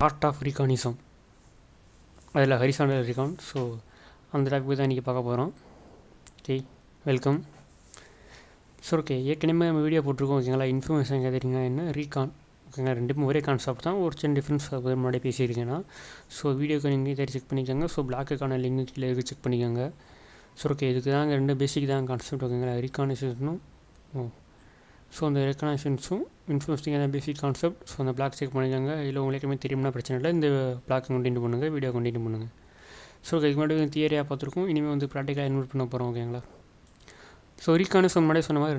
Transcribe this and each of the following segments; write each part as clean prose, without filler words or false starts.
Art of ரீகானிசம், அதில் horizontal ரீகான். So அந்த topic தான் இன்றைக்கி பார்க்க போகிறோம். Okay, welcome. ஸோ ஓகே, ஏற்கனவே நம்ம வீடியோ போட்டிருக்கோம் ஓகேங்களா. இன்ஃபர்மேஷன் கேட்குறீங்கன்னா என்ன ரீகான் ஓகேங்களா, ரெண்டுமே ஒரே கான்செப்ட் தான், ஒரு சின்ன டிஃப்ரென்ஸ் முன்னாடி பேசியிருக்கேன்னா. ஸோ வீடியோக்கு நீங்கள் தேடி செக் பண்ணிக்கோங்க. ஸோ பிளாக்குக்கான லிங்க் கீழே இருக்குது, செக் பண்ணிக்கோங்க. ஸோ ஓகே, இதுக்கு தாங்க ரெண்டு பேசிக் தான் கான்செப்ட் ஓகேங்களா, ரீகானிசேஷனும் ஸோ அந்த ரெக்கனைசேஷன்ஸும் இன்ஃபர்மேஷன் தான் பேசிக் கான்செப்ட். ஸோ அந்த பிளாக் செக் பண்ணிக்கோங்க. இல்லை உங்களுக்குமே தெரியும்னா பிரச்சனை இல்லை, இந்த பிளாக் கண்டினியூ பண்ணுங்கள், வீடியோ கண்டினியூ பண்ணுங்கள். ஸோ இதுக்கு முன்னாடி தியரியாக பார்த்துருக்கோம், இனிமேல் வந்து ப்ராக்டிக்கலாக இன்வெர்ட் பண்ண போகிறோம் ஓகேங்களா. ஸோ ரீகானிசம் முன்னாடி சொன்ன மாதிரி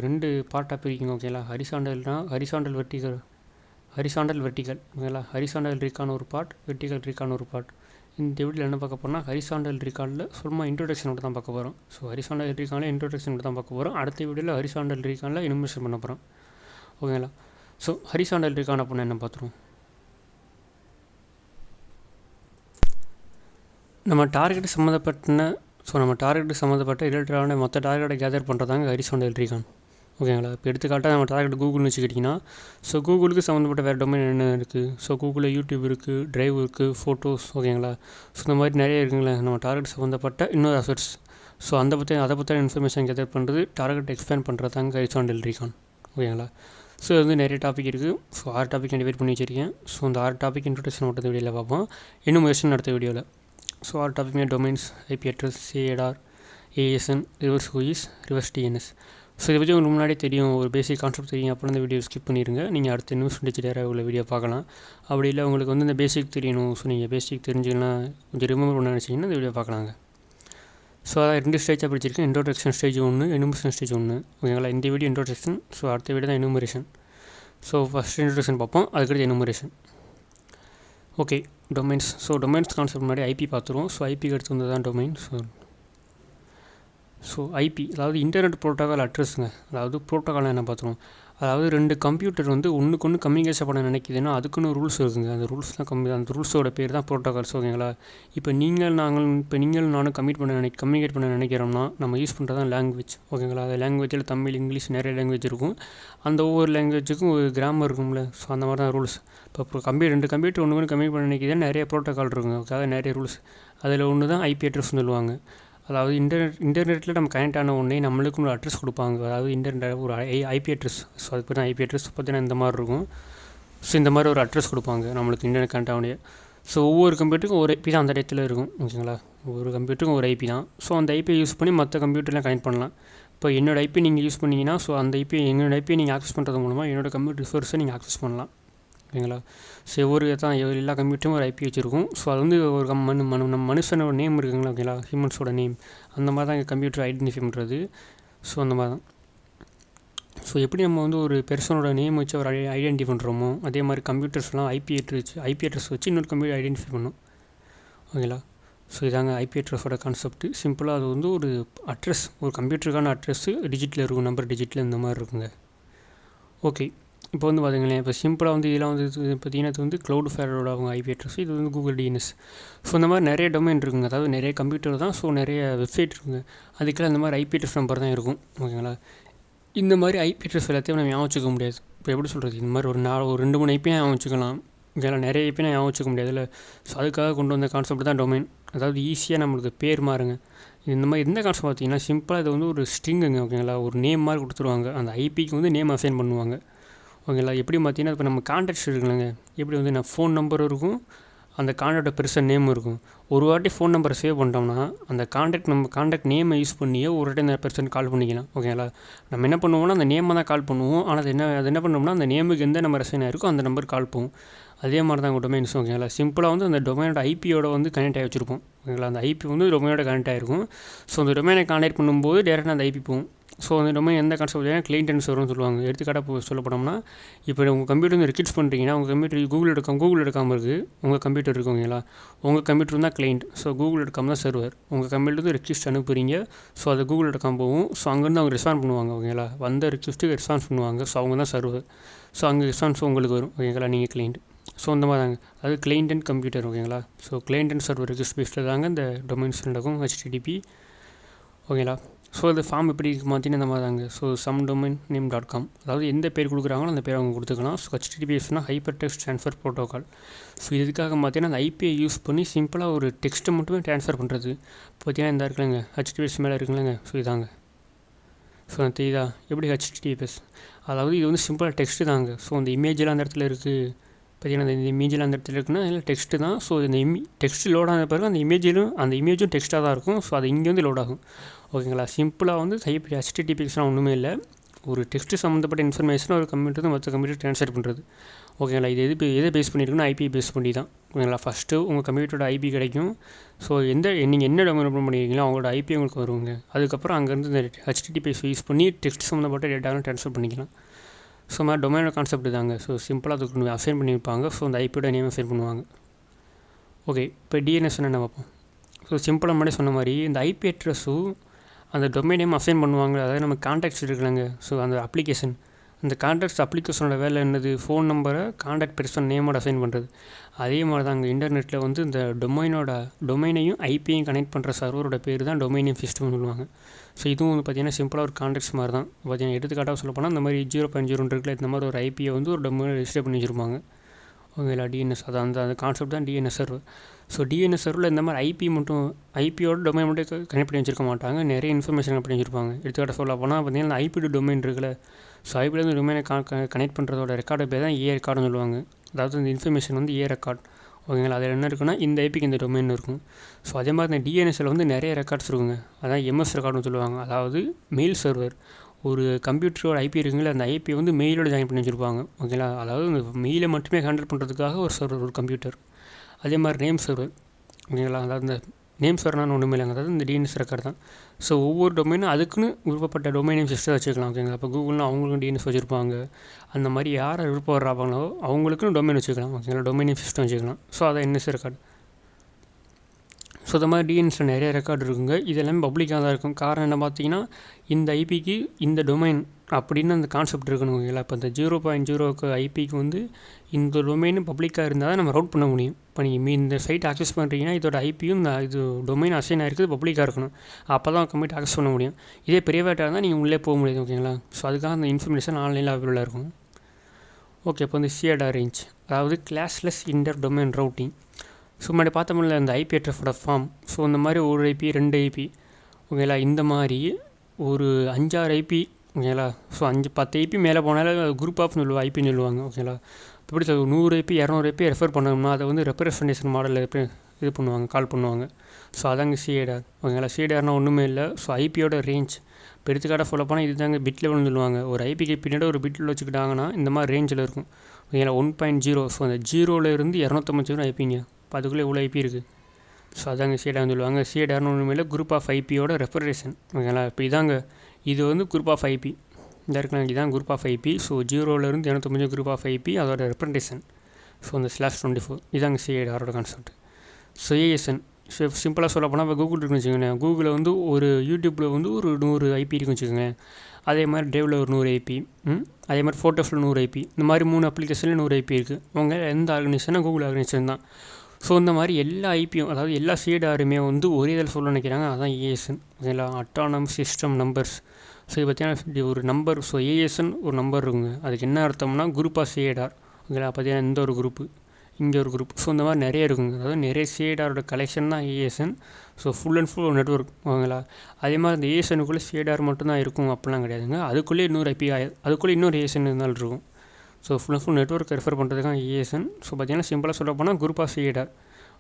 ரெண்டு பார்ட்டாக பிரிக்குங்க ஓகேங்களா. ஹரிசாண்டல் வெர்டிகல் ஓகேங்களா. ஹரிசாண்டல் ரீகான் ஒரு பார்ட், வெர்டிகல் ரீகான் ஒரு பார்ட். இந்த வீடியோவில் என்ன பார்க்க போகிறோம்னா ஹரிசாண்டல் ரீகானில் சும்மா இன்ட்ரோடக்ஷன் மட்டும் தான் பார்க்க போகிறோம். ஸோ ஹரிசாண்டல் ரீகானில் இன்ட்ரோடக்ஷன் மட்டும் தான் பார்க்க போகிறோம். அடுத்த வீடியோவில் ஹரிசாண்டல் ரீகானில் இனிமேஷன் பண்ண போகிறோம் ஓகேங்களா. ஸோ ஹரிசாண்டல் ரீகான் அப்படின்னா என்ன பார்த்துருவோம். நம்ம டார்கெட் சம்மந்தப்பட்ட ரிலேட்டடான மொத்த டார்கெட்டை கேதர் பண்ணுறதாங்க ஹரிசாண்டல் ரீகான் ஓகேங்களா. இப்போ எடுத்துக்காட்டாக நம்ம டார்கெட் கூகுள்னு வச்சுக்கிட்டிங்கன்னா, ஸோ கூகுளுக்கு சம்மந்தப்பட்ட வேறு டொமைன் என்ன இருக்குது. ஸோ கூகுளில் யூடியூப் இருக்குது, ட்ரைவ் இருக்குது, ஃபோட்டோஸ் ஓகேங்களா. ஸோ இந்த மாதிரி நிறைய இருக்குங்களே நம்ம டார்கெட் சம்மந்தப்பட்ட இன்னொரு அசெட்ஸ். ஸோ அதை பற்றின இன்ஃபர்மேஷன் கேதர் பண்ணுறது, டார்கெட் எக்ஸ்பேண்ட் பண்ணுறதாங்க ஹரிசாண்டல் ரீகான் ஓகேங்களா. ஸோ இது வந்து நிறைய டாபிக் இருக்குது. ஸோ 6 டாபிக் டிவைட் பண்ணி வச்சுருக்கேன். ஸோ அந்த 6 டாபிக் இன்ட்ரோடக்ஷன் மட்டும் வீடியோவில் பார்ப்போம், இன்னும் வெர்ஷன் அடுத்த வீடியோவில். ஸோ 6 டாபிக்மே domains, IP address, CAR, ASN, reverse whois, reverse DNS. So இதை பற்றி உங்களுக்கு முன்னாடி தெரியும், ஒரு பேசிக் கான்செப்ட் தெரியும். அப்புறம் இந்த வீடியோ ஸ்கிப் பண்ணிடுங்க, நீங்கள் அடுத்த நியூஸ் டேராக உள்ள வீடியோ பார்க்கலாம். அப்படி இல்லை உங்களுக்கு வந்து இந்த பேசிக் தெரியணும், ஸோ நீங்கள் பேசிக் தெரிஞ்சுக்கலாம், கொஞ்சம் ரிமெம்பர் பண்ண நினச்சிங்கன்னா இந்த வீடியோ பார்க்கலாங்க. ஸோ அதான் 2 ஸ்டேஜாக படிச்சிருக்கேன், இன்ட்ரோடக்ஷன் ஸ்டேஜ் 1, எனுமரேஷன் ஸ்டேஜ் 1 ஓகேங்களா. இந்த வீடியோ இன்ட்ரோடக்ஷன், ஸோ அடுத்த வீடியோ தான் எனுமரேஷன். ஸோ ஃபஸ்ட் இன்ட்ரோடக்ஷன் பார்ப்போம், அதுக்கடுத்து enumeration. Okay, domains. So domains concept முன்னாடி ஐபி பார்த்துருவோம். ஸோ ஐபிக்கு அடுத்து வந்து தான் டொமைன். ஸோ ஐபி அதாவது இன்டர்நெட் ப்ரோட்டோகால் அட்ரஸுங்க. அதாவது ப்ரோட்டோகால் என்ன பார்த்துருவோம். அதாவது 2 கம்ப்யூட்டர் வந்து ஒன்றுக்கு ஒன்று கம்யூனிகேஷன் பண்ண நினைக்கிதுன்னா அதுக்குன்னு ரூல்ஸ் இருக்குங்க. அந்த ரூல்ஸ் தான் அந்த ரூல்ஸோட பேர் தான் ப்ரோட்டோகால்ஸ் ஓகேங்களா. இப்போ நீங்கள் நானும் கம்யூனிகேட் பண்ண நினைக்கிறோம்னா நம்ம யூஸ் பண்ணுறது தான் லாங்குவேஜ் ஓகேங்களா. அந்த லாங்குவேஜில் தமிழ், இங்கிலீஷ் நிறைய லாங்குவேஜ் இருக்கும். அந்த ஒவ்வொரு லாங்குவேஜுக்கும் ஒரு கிராமர் இருக்கும்ல. ஸோ அந்த மாதிரி தான் ரூல்ஸ். இப்போ 2 கம்ப்யூட்டர் ஒன்று கம்யூனிகேட் பண்ண நினைக்கிதுன்னா நிறைய ப்ரோட்டோகால் இருக்குங்க ஓகே, நிறைய ரூல்ஸ். அதில் ஒன்று தான் ஐபி அட்ரஸ்ன்னு சொல்லுவாங்க. அதாவது இன்டர்நெட்டில் நம்ம கனெக்ட் ஆன உடனே நம்மளுக்கு ஒரு அட்ரஸ் கொடுப்பாங்க. அதாவது இன்டர்நெட் ஒரு ஐபி அட்ரஸ். ஸோ அது பார்த்தா ஐபி அட்ரஸ் பார்த்தீங்கன்னா இந்த மாதிரி இருக்கும். ஸோ இந்த மாதிரி ஒரு அட்ரஸ் கொடுப்பாங்க நம்மளுக்கு இன்டர்நெட் கனெக்ட் ஆகணும். ஸோ ஒவ்வொரு கம்ப்யூட்டருக்கும் ஒரு ஐபி தான் அந்த இடத்துல இருக்கும் ஓகேங்களா. ஒவ்வொரு கம்ப்யூட்டருக்கும் ஒரு ஐபி தான். ஸோ அந்த ஐபியை யூஸ் பண்ணி மற்ற கம்ப்யூட்டர்லாம் கனெக்ட் பண்ணலாம். இப்போ என்னோடய ஐபி நீங்கள் யூஸ் பண்ணிங்கன்னா, ஸோ அந்த என்னோடய ஐபியை நீங்கள் ஆக்சஸ் பண்ணுறது மூலமாக என்னோடய கம்ப்யூட்டர் ரிசோர்ஸை நீங்கள் ஆக்சஸ் பண்ணலாம் ஓகேங்களா. ஸோ எல்லா கம்ப்யூட்டரும் ஒரு ஐபி வச்சுருக்கும். ஸோ அது வந்து ஒரு நம்ம மனுஷனோட நேம் இருக்குங்களா ஓகேங்களா, ஹியூமன்ஸோட நேம். அந்த மாதிரி தான் எங்கள் கம்ப்யூட்டர் ஐடென்டிஃபை பண்ணுறது. ஸோ அந்த மாதிரி தான். ஸோ எப்படி நம்ம வந்து ஒரு பெர்சனோட நேம் வச்சு ஒரு ஐடென்டிஃபை பண்ணுறோமோ, அதே மாதிரி கம்ப்யூட்டர்ஸ்லாம் ஐபி அட்ரஸ் வச்சு இன்னொரு கம்ப்யூட்டர் ஐடென்டிஃபை பண்ணும் ஓகேங்களா. ஸோ இதாங்க ஐபி அட்ரஸோட கான்செப்ட். சிம்பிளாக அது வந்து ஒரு அட்ரஸ், ஒரு கம்ப்யூட்டருக்கான அட்ரஸ்ஸு டிஜிட்டில் இருக்கும், நம்பர் டிஜிட்டில் இந்த மாதிரி இருக்குங்க. ஓகே, இப்போ வந்து பார்த்திங்களேன், இப்போ சிம்பிளாக வந்து இதெல்லாம் வந்து பார்த்திங்கன்னா இது வந்து க்ளவுட்ஃப்ளேரோட அவங்க ஐபி அட்ரஸ், இது வந்து கூகுள் டிஎன்எஸ். ஸோ இந்த மாதிரி நிறைய டொமைன் இருக்குங்க, அதாவது நிறைய கம்ப்யூட்டர் தான். ஸோ நிறைய வெப்சைட் இருக்குங்க, அதுக்கெல்லாம் இந்த மாதிரி ஐபி அட்ரஸ் நம்பர் தான் இருக்கும் ஓகேங்களா. இந்த மாதிரி ஐபி அட்ரஸ் எல்லாத்தையும் நம்ம ஞாபகம் வச்சுக்க முடியாது. இப்போ எப்படி சொல்கிறது, இந்த மாதிரி ஒரு 2-3 ஐபியாக ஞாபகம் வச்சுக்கலாம், இதெல்லாம் நிறைய ஐபியாக ஞாபகம் வச்சுக்க முடியாது இல்லை. ஸோ அதுக்காக கொண்டு வந்த கான்செப்ட் தான் டொமைன். அதாவது ஈஸியாக நம்மளுக்கு பேர் மாறுங்க. இந்த மாதிரி எந்த கான்செப்ட் பார்த்திங்கன்னா சிம்பிளாக இது வந்து ஒரு ஸ்ட்ரிங்குங்க ஓகேங்களா. ஒரு நேம் மாதிரி கொடுத்துருவாங்க, அந்த ஐபிக்கு வந்து நேம் அசைன் பண்ணுவாங்க ஓகேங்களா. எப்படி பார்த்தீங்கன்னா இப்போ நம்ம கான்டாக்ட்ஸ் இருக்குல்லங்க, எப்படி வந்து நான் ஃபோன் நம்பர் இருக்கும், அந்த கான்டாக்டை பெருசாக நேம் இருக்கும். ஒரு வாட்டி ஃபோன் நம்பரை சேவ் பண்ணிட்டோம்னா அந்த கான்டாக்ட் நேமை யூஸ் பண்ணியே ஒரு வாட்டி அந்த பெர்சன் கால் பண்ணிக்கலாம் ஓகேங்களா. நம்ம என்ன பண்ணுவோம்னா அந்த நேமை தான் கால் பண்ணுவோம், ஆனால் அது என்ன பண்ணோம்னா அந்த நேமுக்கு எந்த நம்பர் அசைன் ஆயிருக்கோ அந்த நம்பர் கால் போகும். அதே மாதிரி தான் உங்கள் டொமைன்ஸ் ஓகேங்களா. சிம்பிளாக வந்து அந்த டொமைனோட ஐபியோட வந்து கனெக்ட் ஆகி வச்சுருப்போம் ஓகேங்களா. அந்த ஐபி வந்து டொமைனோட கனெக்ட் ஆகிருக்கும். ஸோ அந்த டொமைனை கான்டாக்ட் பண்ணும்போது டேரெக்டாக அந்த ஐபி போகும். ஸோ அந்த டொமைன் எந்த கான்செப்ட் கிளைண்ட் அண்ட் சர்வர்னு சொல்லுவாங்க. எடுத்துக்காட்டாக சொல்ல போனோம்னா, இப்போ உங்கள் கம்ப்யூட்டர் வந்து ரெக்யூட் பண்ணுறீங்கன்னா உங்கள் கம்ப்யூட்டர் கூகுள்.com இருக்குது, உங்கள் கம்ப்யூட்டர் இருக்குங்களா, உங்கள் கம்ப்யூட்டர் தான் கிளைண்ட். ஸோ கூகுள்.com தான் சர்வர். உங்கள் கம்ப்யூட்டர் வந்து ரெக்வஸ்ட் அனுப்புறீங்க, ஸோ அது கூகுள்.com போகும். ஸோ அங்கேருந்து அவங்க ரெஸ்பான்ஸ் பண்ணுவாங்க ஓகேங்களா, வந்த ரெக்வஸ்ட்டுக்கு ரெஸ்பான்ஸ் பண்ணுவாங்க. ஸோ அவங்க தான் சர்வர். ஸோ அங்கே ரெஸ்பான்ஸ் உங்களுக்கு வரும் ஓகேங்களா, நீங்கள் கிளைண்ட். ஸோ அந்த மாதிரி தாங்க, அது கிளைண்ட் அண்ட் கம்ப்யூட்டர் ஓகேங்களா. So client and server request பேஸ்டில் தாங்க இந்த டொமைன்ஸ் நடக்கும், HTTP ஓகேங்களா. ஸோ இந்த ஃபார்ம் எப்படி இருக்குது பார்த்தீங்கன்னா இந்த மாதிரி தாங்க. ஸோ sumdomain.name.com, அதாவது எந்த பேர் கொடுக்குறாங்களோ அந்த பேர் அவங்க கொடுத்துக்கலாம். ஸோ HTTPSனால் hyper text transfer protocol. So இதுக்காக பார்த்தீங்கன்னா அந்த ஐபியை யூஸ் பண்ணி சிம்பிளாக ஒரு டெக்ஸ்ட்டை மட்டுமே ட்ரான்ஸ்ஃபர் பண்ணுறது. பார்த்தீங்கன்னா இந்த இருக்குல்லங்க HTTPS மேலே இருக்குல்லங்க. ஸோ இதாங்க. ஸோ தெரியுதா எப்படி HTTPS, அதாவது இது வந்து சிம்பிளாக டெக்ஸ்ட்டு தாங்க. ஸோ அந்த இமேஜெலாம் அந்த இடத்துல இருக்குது பார்த்தீங்கன்னா, இந்த இமேஜெலாம் அந்த இடத்துல இருக்குன்னா இல்லை டெக்ஸ்ட்டு தான். ஸோ இந்த டெக்ஸ்ட்டு லோட் ஆன பிறகு அந்த இமேஜும் டெக்ஸ்ட்டாக தான் இருக்கும். ஸோ அது இங்கே வந்து லோட் ஆகும். ஓகேங்களா. சிம்பிளாக வந்து HTTPஸ்லாம் ஒன்றுமே இல்லை. ஒரு டெக்ஸ்ட்டு சம்மந்தப்பட்ட இன்ஃபர்மேஷனை ஒரு கம்ப்யூட்டர் மற்ற கம்ப்யூட்டர் ட்ரான்ஸ்ஃபர் பண்ணுறது. ஓகேங்களா. இது எதை பேஸ் பண்ணியிருக்குன்னா ஐபி பேஸ் பண்ணி தான். ஓகேங்களா. ஃபஸ்ட்டு உங்கள் கம்ப்யூட்டரோட ஐபி கிடைக்கும். ஸோ நீங்கள் என்ன டொமைன் ஓப்பன் பண்ணியிருக்கீங்களோ அவங்களோட ஐபி உங்களுக்கு வருவாங்க. அதுக்கப்புறம் அங்கேருந்து இந்த HTTPS யூஸ் பண்ணி டெக்ஸ்ட் சம்மந்தப்பட்ட டேட்டாவும் ட்ரான்ஸ்ஃபர் பண்ணிக்கலாம். ஸோ மாதிரி டொமைனோட கான்செப்ட் தாங்க. ஸோ சிம்பிளாக அதுக்கு அசைன் பண்ணியிருப்பாங்க. ஸோ அந்த ஐபியோட நேம் அசைன் பண்ணுவாங்க. ஓகே, இப்போ டிஎன்எஸ் என்ன பார்ப்போம். ஸோ சிம்பிளாக முன்னாடி சொன்ன மாதிரி இந்த ஐபி அட்ரஸும் அந்த டொமைன் நேம் அசைன் பண்ணுவாங்க. அதாவது நம்ம கான்டாக்ட்ஸ் இருக்குல்லங்க. ஸோ அந்த அப்ளிகேஷன், அந்த கான்டாக்ட்ஸ் அப்ளிகேஷனோட வேலை என்னது, ஃபோன் நம்பரை கான்டாக்ட் பர்சன் நேமோட அசைன் பண்ணுறது. அதே மாதிரி தான் அங்கே இன்டர்நெட்டில் வந்து இந்த டொமைனையும் ஐபியையும் கனெக்ட் பண்ணுற சர்வரோட பேர் தான் டொமைன் நேம் சிஸ்டம்னு சொல்லுவாங்க. ஸோ இதுவும் வந்து பார்த்திங்கன்னா சிம்பிளாக ஒரு கான்டாக்ட்ஸ் மாதிரி தான். பார்த்தீங்கன்னா எடுத்துக்காட்டாக சொல்ல போனால் இந்த மாதிரி 0.0 இருக்குல்ல, இந்த மாதிரி ஒரு ஐபியை வந்து ஒரு டொமைனை ரெஜிஸ்டர் பண்ணி வச்சுருப்பாங்க. ஓகேங்களா. டிஎன்எஸ் அந்த கான்செப்ட் தான் டிஎன்எஸ் சர்வர். ஸோ டிஎன்எஸ் சர்வரில் இந்த மாதிரி ஐபியோட டொமைன் மட்டும் கனெக்ட் பண்ணி வச்சிருக்க மாட்டாங்க. நிறைய இன்ஃபர்மேஷன் கனெக்ட் பண்ணி வச்சுருப்பாங்க. எடுத்துக்காட்ட சொல்ல போனால் பார்த்தீங்கன்னா ஐபி டொமைன் இருக்குல்ல. ஸோ ஐபிலேருந்து டொமைனை கனெக்ட் பண்ணுறதோட ரெக்கார்டு பேர் தான் ரெக்கார்டுன்னு சொல்லுவாங்க. அதாவது இந்த இன்ஃபர்மேஷன் வந்து ரெக்கார்ட். ஓகேங்களா. அதில் என்ன இருக்குன்னா இந்த ஐபிக்கு இந்த டொமைன் இருக்கும். ஸோ அதே மாதிரி இந்த டிஎன்எஸ்ஸில் வந்து நிறைய ரெக்கார்ட்ஸ் இருக்குங்க. அதான் எம்எஸ் ரெக்கார்டுன்னு சொல்லுவாங்க. அதாவது மெயில் சர்வர். ஒரு கம்ப்யூட்டரோட ஐபி இருக்குங்களா, அந்த ஐபியை வந்து மெயிலோட ஜாயின் பண்ணி வச்சுருப்பாங்க. ஓகேங்களா. அதாவது இந்த மெயிலை மட்டுமே ஹேண்டில் பண்ணுறதுக்காக ஒரு சர்வர், ஒரு கம்ப்யூட்டர். அதே மாதிரி நேம் சர்வர். ஓகேங்களா. அதாவது இந்த நேம் சர்வர்னு ஒன்றுமே இல்லைங்க. அதாவது இந்த டிஎன்எஸ் ரெக்கார்டு தான். ஸோ ஒவ்வொரு டொமைனும் அதுக்குன்னு விருப்பப்பட்ட டொமைன் நேம் சிஸ்டம் வச்சுக்கலாம். ஓகேங்களா. இப்போ கூகுள்னா அவங்களுக்கும் டிஎன்எஸ் வச்சுருப்பாங்க. அந்த மாதிரி யாரை விருப்பம் வர்றாங்களோ அவங்களுக்குன்னு டொமைன் வச்சுக்கலாம். ஓகேங்களா. டொமைன் நேம் சிஸ்டம் வச்சுக்கலாம். ஸோ அதை என்எஸ் ரெக்கார்டு. ஸோ இந்த மாதிரி டிஎன்எஸில் நிறைய ரெக்கார்டு இருக்குங்க. இது எல்லாமே பப்ளிக்காக தான் இருக்கும். காரணம் என்ன பார்த்தீங்கன்னா, இந்த ஐபிக்கு இந்த டொமைன் அப்படின்னு அந்த கான்செப்ட் இருக்கணும். ஓகேங்களா. இப்போ இந்த 0.0 ஐபிக்கு வந்து இந்த டொமைன் பப்ளிக்காக இருந்தால் தான் நம்ம ரவுட் பண்ண முடியும். இப்போ நீங்கள் இந்த சைட் ஆக்சஸ் பண்ணுறீங்கன்னா இதோட ஐபியும் இது டொமைன் அசைன் ஆகிருக்குது பப்ளிக்காக இருக்கணும். அப்போ தான் கம்ப்ளீட் ஆக்சஸ் பண்ண முடியும். இதே ப்ரைவேட்டாக இருந்தால் நீங்கள் உள்ளே போக முடியாது. ஓகேங்களா. ஸோ அதுக்காக அந்த இன்ஃபர்மேஷன் ஆன்லைனில் அவைலபிளாக இருக்கும். ஓகே, இப்போ வந்து சிஎடா ரேஞ்ச், அதாவது classless inter domain routing. So முன்னாடி பார்த்தோம்ல இந்த ஐபி அட்ரஸோட ஃபார்ம். ஸோ இந்த மாதிரி ஒரு ஐபி 2 ஐபி. ஓகேங்களா. இந்த மாதிரி ஒரு 5-6 ஐபி. ஓகேங்களா. ஸோ 5-10 ஐபி மேலே போனாலும் குரூப் ஆஃப்னு சொல்லுவாங்க, ஐபின்னு சொல்லுவாங்க. ஓகேங்களா. இப்படி 100 ஐபி 200 ஐபி ரெஃபர் பண்ணோம்னா அதை வந்து ரெப்ரசன்டேஷன் மாடலில் இது பண்ணுவாங்க, கால் பண்ணுவாங்க. ஸோ அதாங்க சிஏடார். ஓகேங்களா. சிஏடார்னால் ஒன்றுமே இல்லை. ஸோ ஐபியோட ரேஞ்ச். இப்போ எடுத்துக்காட்டாக சொல்ல போனால் இது தாங்க பிட் லெவல்னு சொல்லுவாங்க. ஒரு ஐபிக்கு பின்னாடி ஒரு பிட் லெவல் வச்சுக்கிட்டாங்கன்னா இந்த மாதிரி ரேஞ்சில் இருக்கும். ஓகேங்களா. 1.0. ஸோ அந்த 0லேருந்து 250 ஐபிங்க. இப்போ அதுக்குள்ளே இவ்வளோ ஐபி இருக்குது. ஸோ அதாங்க சிஏடார்னு சொல்லுவாங்க. சிஏடார்னு ஒன்றுமே இல்லை, குரூப் ஆஃப் ஐபியோட ரெப்ரசன்டேஷன். ஓகேங்களா. இப்போ இதாங்க இது வந்து குரூப் ஆஃப் ஐபி. இந்த இருக்கலாம், இதுதான் குரூப் ஆஃப் ஐபி. ஸோ 0லேருந்து 250 குரூப் ஆஃப் ஐபி, அதோட ரெப்ரசன்டேஷன். ஸோ அந்த /24 இதாங்க சிஏடாரோட கான்செப்ட். ஸோ ஏஎஸ்என் சிம்பிளாக சொல்ல போனால் இப்போ கூகுள் இருக்குன்னு வச்சுக்கோங்க. கூகுளில் வந்து ஒரு யூடியூப்பில் வந்து ஒரு 100 ஐபி இருக்குன்னு வச்சுக்கோங்க. அதே மாதிரி டேவில் ஒரு 100 ஐபி. அதே மாதிரி ஃபோட்டோஸில் 100 ஐபி. இந்த மாதிரி 3 அப்ளிகேஷனில் 100 ஐபி இருக்குது. அவங்க எந்த ஆர்கனைசேஷனா கூகுள் ஆர்கனைசேஷன் தான். ஸோ இந்த மாதிரி எல்லா ஐபியும், அதாவது எல்லா சிஏடாருமே வந்து ஒரே இதில் சொல்ல நினைக்கிறாங்க. அதுதான் ஏஎஸ்என். ஓகேங்களா. Autonomous system numbers. ஸோ இது பார்த்தீங்கன்னா ஒரு நம்பர். ஸோ ஏஎஸ்என் ஒரு நம்பர் இருக்குங்க. அதுக்கு என்ன அர்த்தம்னா குரூப் ஆஃப் சிஏடார். ஓகேங்களா. பார்த்தீங்கன்னா இந்த ஒரு குரூப்பு, இங்கே ஒரு குரூப். ஸோ இந்த மாதிரி நிறைய இருக்குங்க. அதாவது நிறைய சிஏடாரோட கலெக்ஷன் தான் ASN. So full and full ஒரு நெட்ஒர்க். ஓகேங்களா. அதே மாதிரி அந்த ஏஎஸ்எனுக்குள்ளே சிஏடார் மட்டும்தான் இருக்கும் அப்படிலாம் கிடையாதுங்க. அதுக்குள்ளே இன்னொரு ஐபி, அதுக்குள்ளே இன்னொரு ஏஎஸ்என் இருந்தாலும் இருக்கும். So full and full network refer பண்ணுறதுக்காக ஏஎஸ்என். ஸோ பார்த்தீங்கன்னா சிம்பிளாக சொல்ல போனால் குரூப் ஆஃப் சிஏடார்.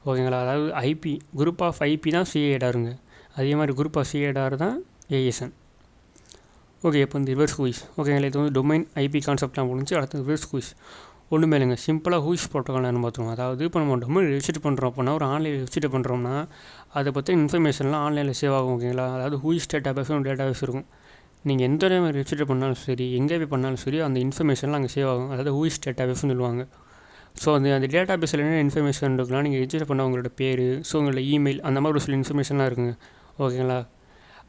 ஓகேங்களா. அதாவது ஐபி, குரூப் ஆஃப் ஐபி தான் சிஏடாருங்க. அதே மாதிரி குரூப் ஆஃப் சிஏடார் தான் ஏஎஸ்என். ஓகே, இப்போ இந்த ரிவர்ஸ் ஹூயிஸ். ஓகேங்களா. இது வந்து டொமைன் ஐபி கான்செப்ட்லாம் முடிஞ்சு அடுத்து ரிவர்ஸ் ஹூயிஸ். ஒன்றுமே இல்லைங்க. சிம்பிளாக ஹூயிஸ் ப்ரோட்டோகால் என்ன பார்த்துருவோம். அதாவது இப்போ நம்ம டொமைன் வெப்சைட் பண்ணுறோம் அப்படின்னா, ஒரு ஆன்லைன் வெப்சைட் பண்ணுறோம்னா அதை பற்றி இன்ஃபர்மேஷன்லாம் ஆன்லைனில் சேவ் ஆகும். ஓகேங்களா. அதாவது ஹூயிஸ் டேட்டாபேஸ் இருக்கும். நீங்கள் எந்த மாதிரி வெப்சைட் பண்ணாலும் சரி, எங்கே போய் பண்ணாலும் சரி, அந்த இன்ஃபர்மேஷன்லாம் அங்கே சேவ் ஆகும். அதாவது ஹூயிஸ் டேட்டாபேஸ்னு சொல்லுவாங்க. ஸோ அந்த டேட்டாபேஸில் என்ன இன்ஃபர்மேஷன் இருக்கலாம், நீங்கள் ரெஜிஸ்டர் பண்ண உங்களோட பேர், ஸோ உங்களோட இமெயில், அந்த மாதிரி ஒரு சில இன்ஃபர்மேஷன்லாம் இருக்குங்க. ஓகேங்களா.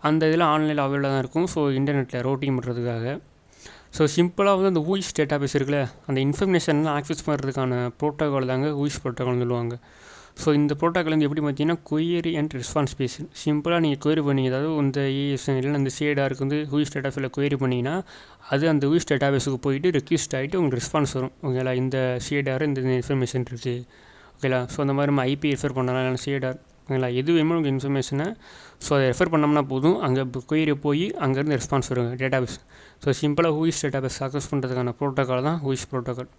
அந்த இதில் ஆன்லைனில் அவைலபிளாக தான் இருக்கும். ஸோ இன்டர்நெட்டில் ரூட்டிங் பண்ணுறதுக்காக. ஸோ சிம்பிளாக வந்து அந்த ஹூயிஸ் டேட்டாபேஸ் இருக்குல்ல, அந்த இன்ஃபர்மேஷன்லாம் ஆக்சஸ் பண்ணுறதுக்கான ப்ரோட்டோகால் தாங்க ஹூயிஸ் ப்ரோட்டோகால்னு சொல்லுவாங்க. ஸோ இந்த ப்ரோட்டோக்கால் வந்து எப்படி பார்த்தீங்கன்னா கொயரி அண்ட் ரெஸ்பான்ஸ் பேஸ். சிம்பிளாக நீங்கள் கொயரி பண்ணிங்க, அதாவது இந்த ஏஎஸ்என் இல்லை அந்த சிஏடாருக்கு வந்து ஹூயிஸ் டேட்டாஃபைல கொயரி பண்ணிங்கன்னா அது அந்த ஹூயிஸ் டேட்டாபேஸுக்கு போயிட்டு ரெக்வெஸ்ட் ஆகிட்டு உங்களுக்கு ரெஸ்பான்ஸ் வரும். ஓகேங்களா, இந்த சிஏடார் இந்த இன்ஃபர்மேஷன் இருக்குது. ஓகேங்களா, ஸோ அந்த மாதிரி நம்ம ஐபி ரெஃபர் பண்ணலாம், இல்லை சிஏடார், ஓகேங்களா, எது வேணுமோ உங்களுக்கு இன்ஃபர்மேஷனை ஸோ அதை ரெஃபர் பண்ணோம்னா போதும், அங்கே கொயரி போய் அங்கேருந்து ரெஸ்பான்ஸ் வருங்க டேட்டாபேஸ். ஸோ சிம்பிளாக ஹூயிஸ் டேட்டாபேஸ் அக்சஸ் பண்ணுறதுக்கான ப்ரோட்டோக்கால் தான் ஹூயிஸ் ப்ரோட்டோக்கால்.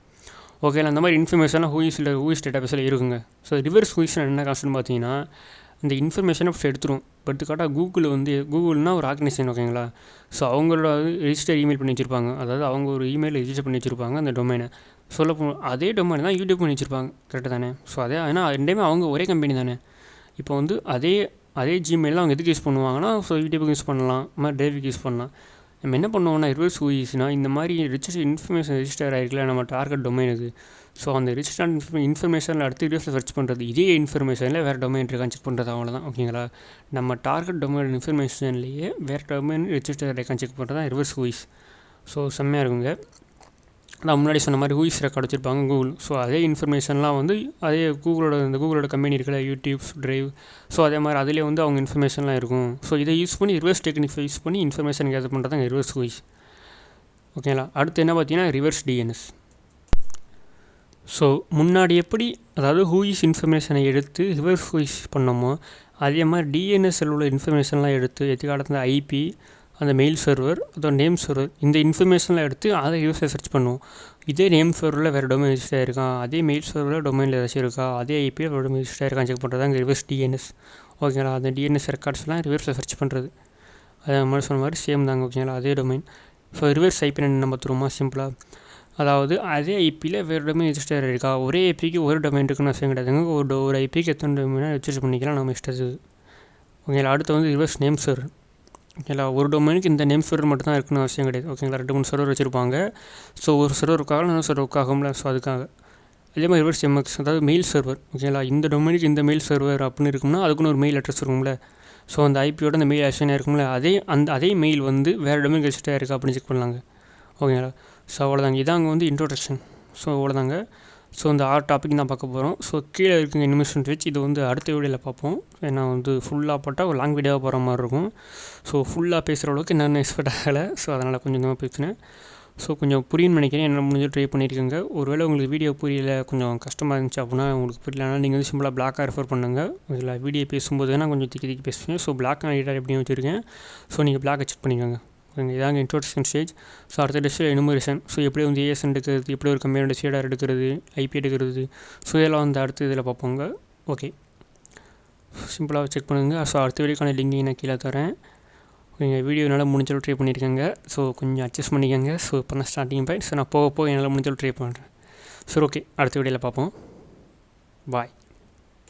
ஓகேங்களா, அந்த மாதிரி இன்ஃபர்மேஷன்லாம் ஹூயிஸ் டேட்டாபேஸில் இருக்குங்க. ஸோ ரிவர்ஸ் ஹூயிஸ் என்ன கான்செப்ட்னு பார்த்தீங்கன்னா இந்த இன்ஃபர்மேஷனை ஃபஸ்ட் எடுத்துரும். எடுத்துக்காட்டால் கூகுள்னா ஒரு ஆர்கனைசேஷன். ஓகேங்களா, ஸோ அவங்களோட ரெஜிஸ்டர் இமெயில் பண்ணி வச்சுருப்பாங்க, அதாவது அவங்க ஒரு இமெயில் ரெஜிஸ்டர் பண்ணி வச்சுருப்பாங்க அந்த டொமைனை. அதே டொமைன் தான் யூடியூப் பண்ணி வச்சுருப்பாங்க, கரெக்டாக தானே? ஸோ அதே ஏன்னா ரெண்டுமே அவங்க ஒரே கம்பெனி தானே. இப்போ வந்து அதே ஜிமெயிலில் அவங்க எதுக்கு யூஸ் பண்ணுவாங்கன்னா ஸோ யூடியூபுக்கு யூஸ் பண்ணலாம், இந்த மாதிரி டேவிக்கு யூஸ் பண்ணலாம். நம்ம என்ன பண்ணுவோம்னா ரிவர்ஸ் ஹூயிஸ்னால் இந்த மாதிரி இன்ஃபர்மேஷன் ரெஜிஸ்டர் ஆகிருக்கல நம்ம டார்கெட் டொமைனுக்கு. ஸோ அந்த ரெஜிஸ்டர் இன்ஃபர்மேஷனில் அடுத்து ரிவர்ஸில் சர்ச் பண்ணுறது, இதே இன்ஃபர்மேஷனில் வேறு டொமைன் இருக்கான்னு செக் பண்ணுறது, அவ்வளோதான். ஓகேங்களா, நம்ம டார்கெட் டொமைன் இன்ஃபர்மேஷன்லேயே வேறு டொமைன் ரெஜிஸ்டர் இருக்கான்னு செக் பண்ணுறது தான் ரிவர்ஸ் ஹூயிஸ். ஸோ செம்மையாக இருக்குங்க. நான் முன்னாடி சொன்ன மாதிரி ஹூயிஸ் ரெக்கார்ட் வச்சுருப்பாங்க கூகுள். ஸோ அதே இன்ஃபர்மேஷன்லாம் வந்து அதே கூகுளோட கம்பெனி இருக்கிற யூடியூப், டிரைவ், ஸோ அதே மாதிரி அதிலே வந்து அவங்க இன்ஃபர்மேஷன்லாம் இருக்கும். ஸோ இதை யூஸ் பண்ணி ரிவர்ஸ் டெக்னிக்ஸ் யூஸ் பண்ணி இன்ஃபர்மேஷன் கேதர் பண்ணுறது தான் ரிவர்ஸ் ஹூயிஸ். ஓகேங்களா, அடுத்து என்ன பார்த்தீங்கன்னா ரிவர்ஸ் டிஎன்எஸ். ஸோ முன்னாடி எப்படி அதாவது ஹூயிஸ் இன்ஃபர்மேஷனை எடுத்து ரிவர்ஸ் ஹூயிஸ் பண்ணோமோ அதே மாதிரி டிஎன்எஸ்ஸில் உள்ள இன்ஃபர்மேஷன்லாம் எடுத்து எதுக்காக ஐபி, அந்த மெயில் சர்வர், அதோட நேம் சர்வர், இந்த இன்ஃபர்மேஷன்லாம் எடுத்து அதை யூஸை சர்ச் பண்ணுவோம். இதே நேம் சர்வரில் வேறு டொமைன் ரெஜிஸ்டர் ஆகிருக்கா, அதே மெயில் சர்வரில் டொமைனில் ஏதாச்சும் இருக்கா, அதே ஐபியில் வேறு டொமைன் ரெஜிஸ்டர் ஆகிருக்கான்னு செக் பண்ணுறது தான் ரிவர்ஸ் டிஎன்எஸ். ஓகேங்களா, அந்த டிஎன்எஸ் ரெக்கார்ட்ஸ்லாம் ரிவர்ஸில் சர்ச் பண்ணுறது அதே மாதிரி சொன்ன மாதிரி சேம் தாங்க. ஓகேங்களா, அதே டொமைன். ஸோ ரிவர்ஸ் ஐபி என்ன பார்த்துருவோமா சிம்பிளாக, அதாவது அதே ஐபியில் வேறு டொமைன் ரெஜிஸ்டர் இருக்கா, ஒரே ஐபிக்கு ஒரு டொமைன் இருக்குன்னு அவசியம் கிடையாதுங்க. ஒரு ஐபிக்கு எத்தனை டொமைனாக ரெஜிஸ்டர் பண்ணிக்கலாம் நம்ம இஷ்டத்துக்கு. ஓகேங்களா, அடுத்து வந்து ரிவர்ஸ் நேம் சர்வர். ஓகேங்களா, ஒரு டொமைனுக்கு இந்த நேம் சர்வர் மட்டும் தான் இருக்குன்னு அவசியம் கிடையாது. ஓகேங்களா, 2-3 சர்வர் வச்சுருப்பாங்க. ஸோ ஒரு சர்வருக்காக இன்னொரு சர்வருக்காகும்ல, ஸோ அதுக்காக. அதே மாதிரி ரிவர்ஸ் எம்எக்ஸ், அதாவது மெயில் சர்வர். ஓகேங்களா, இந்த டொமைனுக்கு இந்த மெயில் சர்வர் அப்படின்னு இருக்கும்னா அதுக்குன்னு ஒரு மெயில் அட்ரஸ் இருக்கும்ல. ஸோ அந்த ஐபியோட அந்த மெயில் ஆக்ஷனாக இருக்கும்ல, அதே மெயில் வந்து வேறு டொமைன் ரெஜிஸ்டர் இருக்கா அப்படின்னு செக் பண்ணலாங்க. ஓகேங்களா, ஸோ அவ்வளோதாங்க. இதாங்க வந்து இன்ட்ரோடக்ஷன். ஸோ அவ்வளோதாங்க. ஸோ இந்த 6 டாபிக் தான் பார்க்க போகிறோம். ஸோ கீழே இருக்குங்க இன்வெஸ்ட்மெண்ட் வச்சு இது வந்து அடுத்த வீடியோவில் பார்ப்போம். ஏன்னா வந்து ஃபுல்லாக போட்டால் ஒரு லாங் வீடியோவாக போகிற மாதிரி இருக்கும். ஸோ ஃபுல்லாக பேசுகிற அளவுக்கு என்னென்ன எக்ஸ்பெக்ட் ஆகலை. ஸோ அதனால் கொஞ்சம் பேசினேன். ஸோ கொஞ்சம் புரியும்னு நினைக்கிறேன். என்ன முடிஞ்சு ட்ரை பண்ணியிருக்கேங்க. ஒருவேளை உங்களுக்கு வீடியோ புரியல, கொஞ்சம் கஷ்டமாக இருந்துச்சு அப்படின்னா, உங்களுக்கு புரியலன்னா நீங்கள் வந்து சிம்பிளாக பிளாக்காக ரெஃபர் பண்ணுங்கள். இதில் வீடியோ பேசும்போது வேணால் கொஞ்சம் திக்கி பேசுவேன். ஸோ பிளாக் அண்ட் எடிட்டர் எப்படியும் வச்சுருக்கேன். ஸோ நீங்கள் பிளாக்கை செக் பண்ணிக்கோங்க. இதாங்க இன்ட்ரோடக்ஷன் ஸ்டேஜ். ஸோ அடுத்த டெஸ்ட்டில் எனுமரேஷன். ஸோ எப்படி வந்து ஏஎஸ்என் எடுக்கிறது, எப்படி ஒரு கம்பெனியோட சிஏடார் எடுக்கிறது, ஐபி எடுக்கிறது, ஸோ இதெல்லாம் வந்து அடுத்த இதில் பார்ப்போங்க. ஓகே, சிம்பிளாக செக் பண்ணுங்கள். ஸோ அடுத்த வீடியோக்கான லிங்க் நான் கீழே தரேன். எங்கள் வீடியோ என்னால் முடிஞ்சாலும் ட்ரை பண்ணியிருக்கேங்க. ஸோ கொஞ்சம் அட்ஜஸ்ட் பண்ணிக்கோங்க. ஸோ இப்போ தான் ஸ்டார்டிங் பாயிண்ட். ஸோ நான் போக என்னால் முடிஞ்சாலும் ட்ரை பண்ணுறேன். சரி, ஓகே, அடுத்த வீடியோவில் பார்ப்போம். பாய்.